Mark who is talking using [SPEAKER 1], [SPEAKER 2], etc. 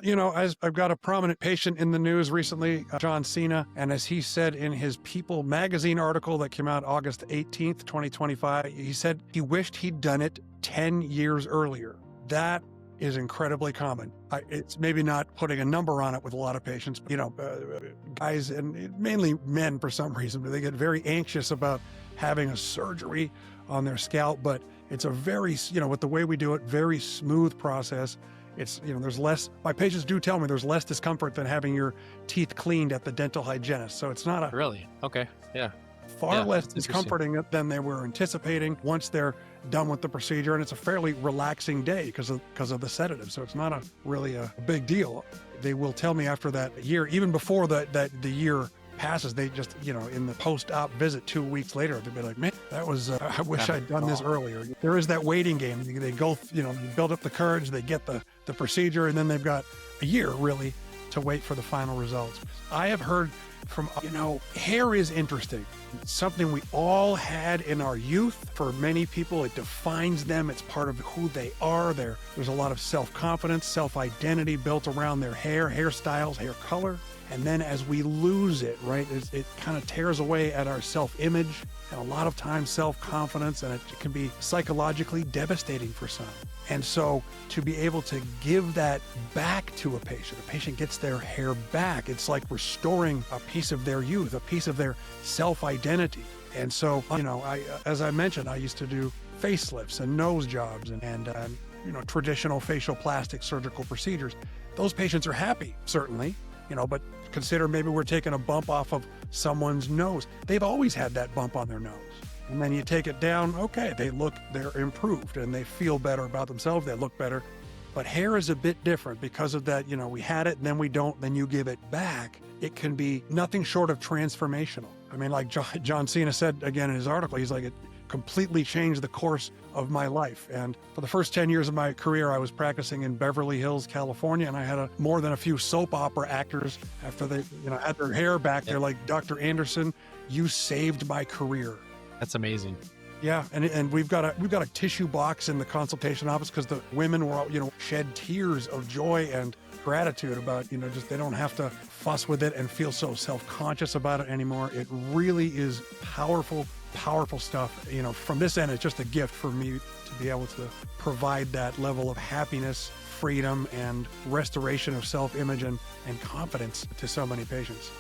[SPEAKER 1] Well, as I've got a prominent patient in the news recently, John Cena, and as he said in his People magazine article that came out August 18th, 2025, he said he wished he'd done it 10 years earlier. That is incredibly common. It's maybe not putting a number on it with a lot of patients, but, guys, and mainly men for some reason, but they get very anxious about having a surgery on their scalp, but it's a very, with the way we do it, very smooth process. It's, there's less, my patients do tell me there's less discomfort than having your teeth cleaned at the dental hygienist. So it's not
[SPEAKER 2] Really? Okay. Yeah.
[SPEAKER 1] Far less discomforting than they were anticipating once they're done with the procedure. And it's a fairly relaxing day because of the sedative. So it's not really a big deal. They will tell me after that year, even before the year passes, they just, in the post-op visit 2 weeks later, they'll be like, man, that was, I wish I'd done this earlier. There is that waiting game. They go, build up the courage, they get the procedure, and then they've got a year really to wait for the final results. I have heard from, hair is interesting. It's something we all had in our youth. For many people, it defines them. It's part of who they are. There's a lot of self-confidence, self-identity built around their hair, hairstyles, hair color. And then as we lose it, right, it kind of tears away at our self-image and a lot of times self-confidence, and it can be psychologically devastating for some. And so to be able to give that back to a patient gets their hair back. It's like restoring a piece of their youth, a piece of their self-identity. And so, as I mentioned, I used to do facelifts and nose jobs and traditional facial plastic surgical procedures. Those patients are happy, certainly. But consider maybe we're taking a bump off of someone's nose. They've always had that bump on their nose. And then you take it down, okay, they're improved and they feel better about themselves, they look better. But hair is a bit different because of that, we had it and then we don't, then you give it back. It can be nothing short of transformational. I mean, like John Cena said again in his article, he's like, it completely changed the course of my life. And for the first 10 years of my career, I was practicing in Beverly Hills, California, and I had more than a few soap opera actors after they, had their hair back. They're like, Dr. Anderson, you saved my career.
[SPEAKER 2] That's amazing.
[SPEAKER 1] Yeah, and we've got a tissue box in the consultation office because the women were all, shed tears of joy and gratitude about, just they don't have to fuss with it and feel so self-conscious about it anymore. It really is powerful stuff. From this end, it's just a gift for me to be able to provide that level of happiness, freedom, and restoration of self-image and confidence to so many patients.